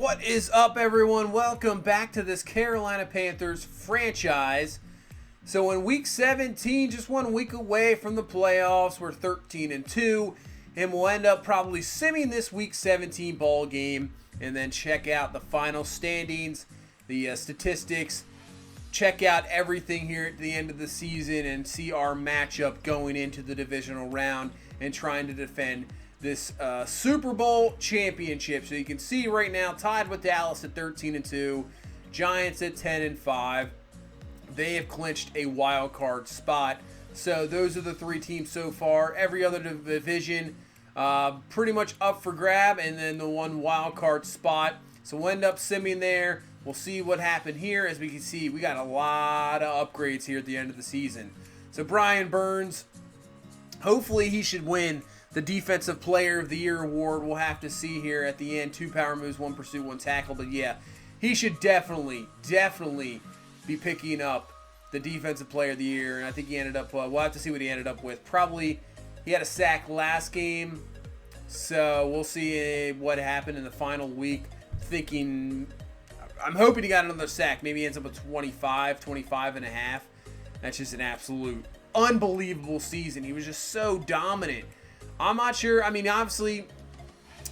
What is up, everyone? Welcome back to this Carolina Panthers franchise. So in week 17, just 1 week away from the playoffs, we're 13-2, and we'll end up probably simming this week 17 ball game, and then check out the final standings, the statistics, check out everything here at the end of the season, and see our matchup going into the divisional round and trying to defend this Super Bowl championship. So you can see right now, tied with Dallas at 13-2, Giants at 10-5. They have clinched a wild card spot. So those are the three teams so far. Every other division pretty much up for grab, and then the one wild card spot. So we'll end up simming there. We'll see what happened here. As we can see, we got a lot of upgrades here at the end of the season. So Brian Burns, hopefully he should win the Defensive Player of the Year award. We'll have to see here at the end. 2 power moves, 1 pursuit, 1 tackle. But yeah, he should definitely be picking up the Defensive Player of the Year. And I think he ended up, we'll have to see what he ended up with. Probably, he had a sack last game. So we'll see what happened in the final week. I'm hoping he got another sack. Maybe he ends up with 25 and a half. That's just an absolute unbelievable season. He was just so dominant. I'm not sure. I mean, obviously,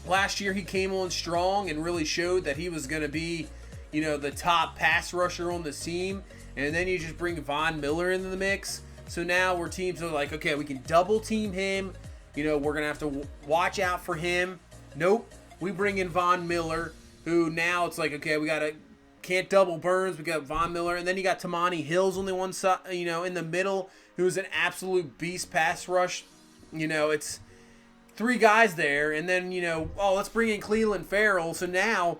last year he came on strong and really showed that he was going to be, you know, the top pass rusher on the team. And then you just bring Von Miller into the mix. So now where teams are like, okay, we can double team him. You know, we're going to have to watch out for him. Nope. We bring in Von Miller, who now it's like, okay, can't double Burns. We got Von Miller. And then you got Tamani Hills on the one side, you know, in the middle, who's an absolute beast pass rush. You know, it's 3 guys there, and then, you know, let's bring in Cleveland Farrell. So now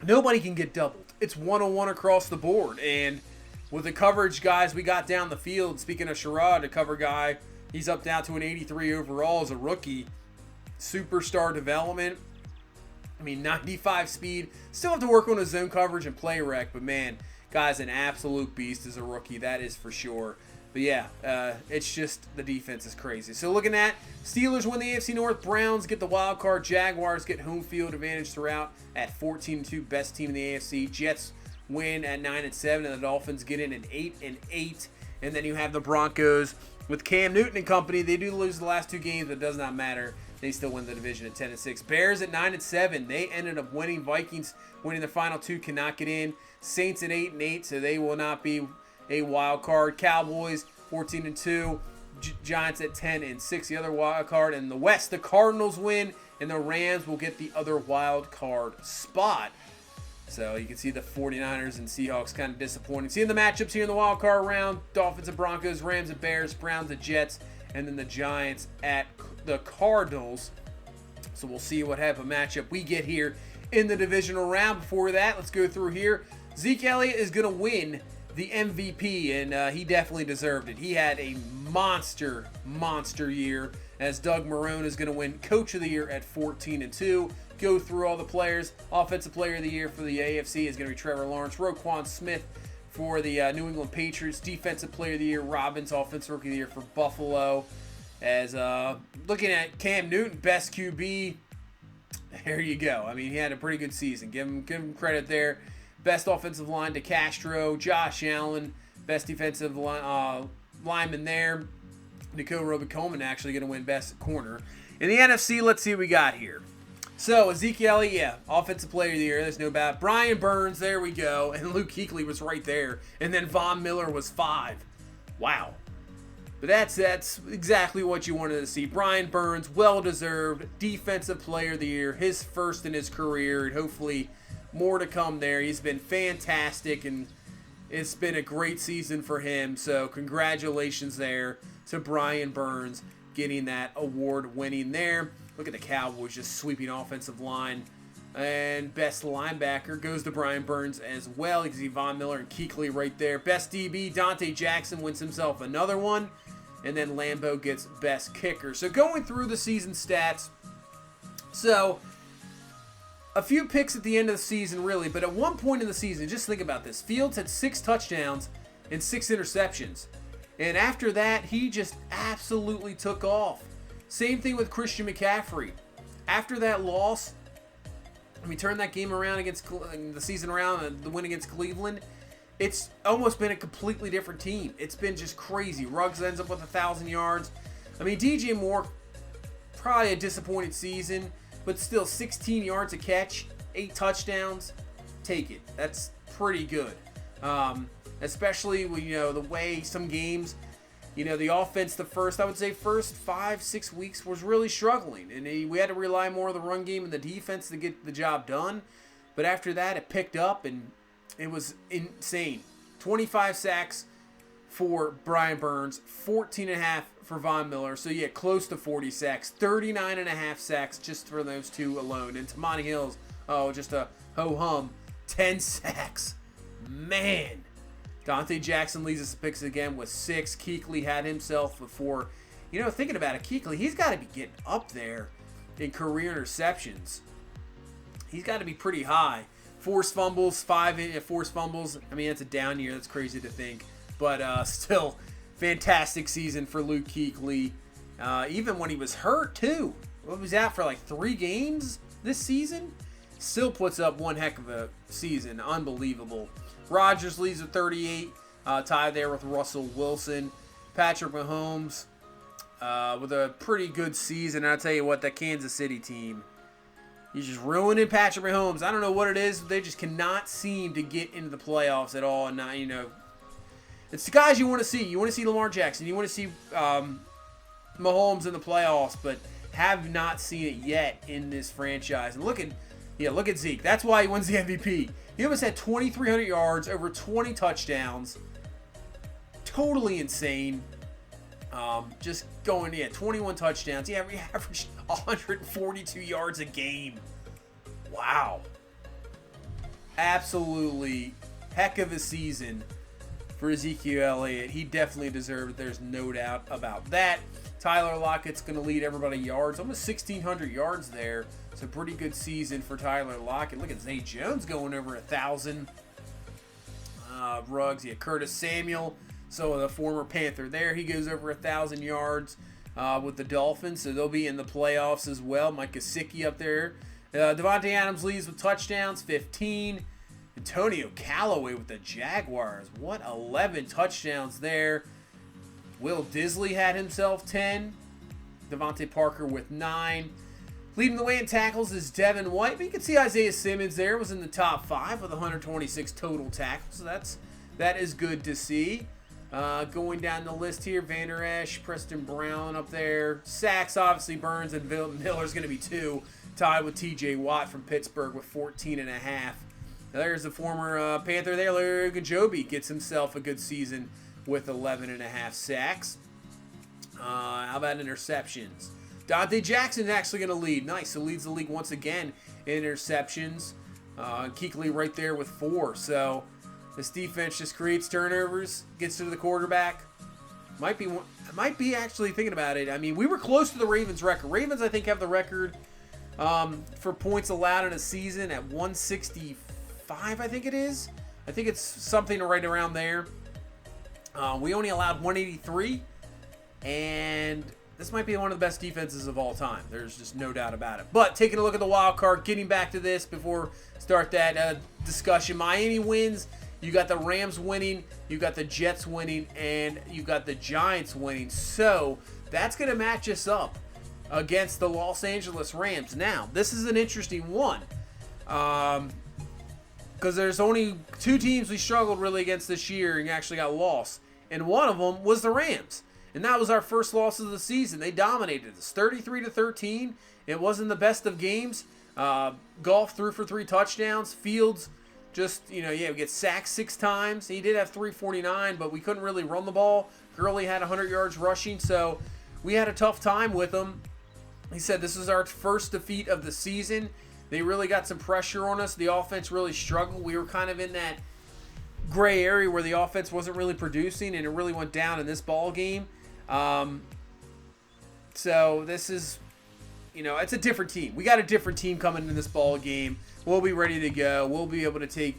nobody can get doubled. It's 1-on-1 across the board. And with the coverage guys we got down the field, speaking of Sherrod, a cover guy, he's up down to an 83 overall as a rookie. Superstar development. I mean, 95 speed. Still have to work on his zone coverage and play rec, but man, guy's an absolute beast as a rookie. That is for sure. But yeah, it's just the defense is crazy. So looking at Steelers win the AFC North, Browns get the wild card, Jaguars get home field advantage throughout at 14-2, best team in the AFC. Jets win at 9-7, and the Dolphins get in at 8-8. And then you have the Broncos with Cam Newton and company. They do lose the last 2 games, but it does not matter. They still win the division at 10-6. Bears at 9-7. They ended up winning. Vikings winning the final 2, cannot get in. Saints at 8-8, so they will not be a wild card. Cowboys 14-2, Giants at 10-6, the other wild card. In the West, the Cardinals win, and the Rams will get the other wild card spot. So you can see the 49ers and Seahawks kind of disappointing. Seeing the matchups here in the wild card round: Dolphins and Broncos, Rams and Bears, Browns and Jets, and then the Giants at the Cardinals. So we'll see what type of matchup we get here in the divisional round. Before that, let's go through here. Zeke Elliott is going to win the MVP, and he definitely deserved it. He had a monster year, as Doug Marrone is going to win Coach of the Year at 14-2. Go through all the players. Offensive Player of the Year for the AFC is going to be Trevor Lawrence. Roquan Smith for the New England Patriots. Defensive Player of the Year, Robbins. Offensive Rookie of the Year for Buffalo. As looking at Cam Newton, best QB, there you go. I mean, he had a pretty good season. Give him credit there. Best offensive line to Castro, Josh Allen. Best defensive lineman there. Nico Roby-Coleman actually going to win best corner. In the NFC, let's see what we got here. So, Ezekiel Elliott, yeah, Offensive Player of the Year, there's no doubt. Brian Burns, there we go. And Luke Kuechly was right there. And then Von Miller was 5. Wow. But that's exactly what you wanted to see. Brian Burns, well-deserved Defensive Player of the Year. His first in his career, and hopefully more to come there. He's been fantastic, and it's been a great season for him. So congratulations there to Brian Burns getting that award winning there. Look at the Cowboys just sweeping offensive line. And best linebacker goes to Brian Burns as well. You can see Von Miller and Kuechly right there. Best DB, Dante Jackson wins himself another one. And then Lambeau gets best kicker. So going through the season stats. So a few picks at the end of the season, really, but at one point in the season, just think about this. Fields had 6 touchdowns and 6 interceptions. And after that, he just absolutely took off. Same thing with Christian McCaffrey. After that loss, we turn that game around against the season around, the win against Cleveland, it's almost been a completely different team. It's been just crazy. Ruggs ends up with 1,000 yards. I mean, DJ Moore, probably a disappointed season, but still 16 yards a catch, 8 touchdowns. Take it. That's pretty good. Especially when, the way some games, the offense, I would say first 5-6 weeks was really struggling. And we had to rely more on the run game and the defense to get the job done. But after that, it picked up and it was insane. 25 sacks for Brian Burns, 14.5 for Von Miller. So, yeah, close to 40 sacks. 39.5 sacks just for those two alone. And Tamani Hills, just a ho-hum, 10 sacks. Man. Dante Jackson leads us to picks again with 6. Kuechly had himself with 4. Thinking about it, Kuechly, he's got to be getting up there in career interceptions. He's got to be pretty high. Forced fumbles, 5 forced fumbles. I mean, that's a down year. That's crazy to think. But still, fantastic season for Luke Kuechly. Even when he was hurt, too. He was out for like 3 games this season. Still puts up one heck of a season. Unbelievable. Rodgers leads with 38. Tied there with Russell Wilson. Patrick Mahomes with a pretty good season. And I'll tell you what, that Kansas City team, he's just ruining Patrick Mahomes. I don't know what it is. They just cannot seem to get into the playoffs at all. And, it's the guys you want to see. You want to see Lamar Jackson. You want to see Mahomes in the playoffs, but have not seen it yet in this franchise. And look at Zeke. That's why he wins the MVP. He almost had 2,300 yards, over 20 touchdowns. Totally insane. Just going, 21 touchdowns. He averaged 142 yards a game. Wow. Absolutely heck of a season for Ezekiel Elliott. He definitely deserved it. There's no doubt about that. Tyler Lockett's going to lead everybody yards. Almost 1,600 yards there. It's a pretty good season for Tyler Lockett. Look at Zay Jones going over 1,000. Ruggs, Curtis Samuel. So the former Panther there, he goes over 1,000 yards with the Dolphins. So they'll be in the playoffs as well. Mike Gesicki up there. Devontae Adams leads with touchdowns, 15. Antonio Callaway with the Jaguars. What 11 touchdowns there. Will Disley had himself 10. Devontae Parker with 9. Leading the way in tackles is Devin White. But you can see Isaiah Simmons there was in the top 5 with 126 total tackles. So that is good to see. Going down the list here, Vander Esch, Preston Brown up there. Sacks, obviously, Burns and Miller's going to be 2. Tied with TJ Watt from Pittsburgh with 14.5. There's the former Panther there, Larry Ogunjobi, gets himself a good season with 11.5 sacks. How about interceptions? Dante Jackson's actually going to lead. Nice. So leads the league once again in interceptions. Kuechly right there with 4. So this defense just creates turnovers, gets to the quarterback. Might be actually thinking about it. I mean, we were close to the Ravens record. Ravens, I think, have the record for points allowed in a season at 165, I think it is. I think it's something right around there. We only allowed 183, and this might be one of the best defenses of all time. There's just no doubt about it. But taking a look at the wild card, getting back to this before start that discussion. Miami wins. You got the Rams winning. You got the Jets winning, and you got the Giants winning. So that's going to match us up against the Los Angeles Rams. Now, this is an interesting one. Because there's only 2 teams we struggled really against this year and actually got lost. And one of them was the Rams. And that was our first loss of the season. They dominated us 33-13. It wasn't the best of games. Goff threw for 3 touchdowns. Fields just, we get sacked 6 times. He did have 349, but we couldn't really run the ball. Gurley had 100 yards rushing, so we had a tough time with him. He said this is our first defeat of the season. They really got some pressure on us. The offense really struggled. We were kind of in that gray area where the offense wasn't really producing, and it really went down in this ball game. So this is, it's a different team. We got a different team coming in this ball game. We'll be ready to go. We'll be able to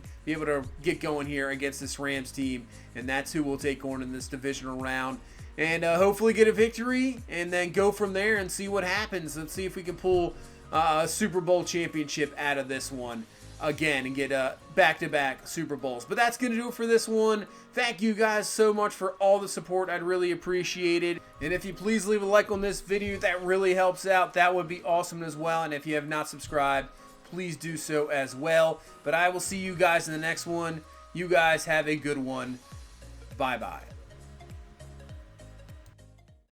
get going here against this Rams team, and that's who we'll take on in this divisional round. And hopefully get a victory, and then go from there and see what happens. Let's see if we can pull a Super Bowl championship out of this one again and get back-to-back Super Bowls. But that's going to do it for this one. Thank you guys so much for all the support. I'd really appreciate it. And if you please leave a like on this video, that really helps out. That would be awesome as well. And if you have not subscribed, please do so as well. But I will see you guys in the next one. You guys have a good one. Bye-bye.